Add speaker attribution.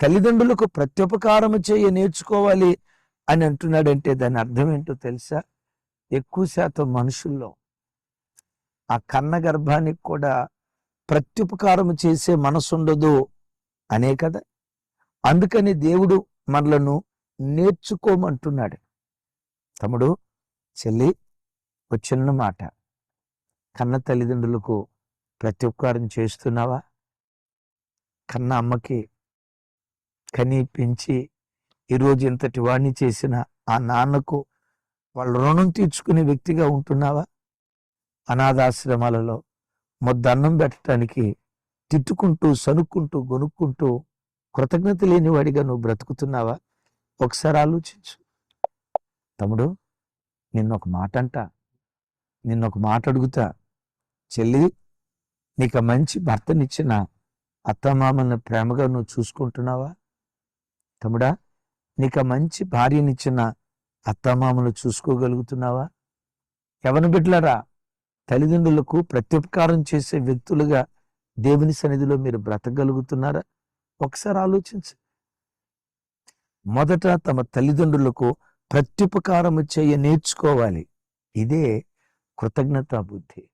Speaker 1: తల్లిదండ్రులకు ప్రత్యుపకారము చేయ నేర్చుకోవాలి అని అంటున్నాడంటే దాని అర్థం ఏంటో తెలుసా? ఎక్కువ శాతం మనుషుల్లో ఆ కన్న గర్భానికి కూడా ప్రత్యుపకారము చేసే మనసుండదు అనే కదా. అందుకని దేవుడు మనలను నేర్చుకోమంటున్నాడు. తమ్ముడు, చెల్లి, ఒక చిన్న మాట, కన్న తల్లిదండ్రులకు ప్రత్యుపకారం చేస్తున్నావా? కన్న అమ్మకి కని పెంచి ఈరోజు ఇంతటి వాణ్ణి చేసిన ఆ నాన్నకు వాళ్ళ రుణం తీర్చుకునే వ్యక్తిగా ఉంటున్నావా? అనాథాశ్రమాలలో ముద్దన్నం పెట్టడానికి తిట్టుకుంటూ, సనుక్కుంటూ, గొనుక్కుంటూ కృతజ్ఞత లేని వాడిగా నువ్వు బ్రతుకుతున్నావా? ఒకసారి ఆలోచించు. తమ్ముడు, నిన్నొక మాట అడుగుతా. చెల్లి, నీకు మంచి భర్తనిచ్చిన అత్తమామల్ని ప్రేమగా నువ్వు చూసుకుంటున్నావా? తమ్ముడా, నీకు మంచి భార్యనిచ్చిన అత్తమామలు చూసుకోగలుగుతున్నావా? యవన బిడ్డలారా, తల్లిదండ్రులకు ప్రత్యుపకారం చేసే వ్యక్తులుగా దేవుని సన్నిధిలో మీరు బ్రతకగలుగుతున్నారా? ఒకసారి ఆలోచించు. మొదట తమ తల్లిదండ్రులకు ప్రత్యుపకారం చేయ నేర్చుకోవాలి. ఇదే కృతజ్ఞతా బుద్ధి.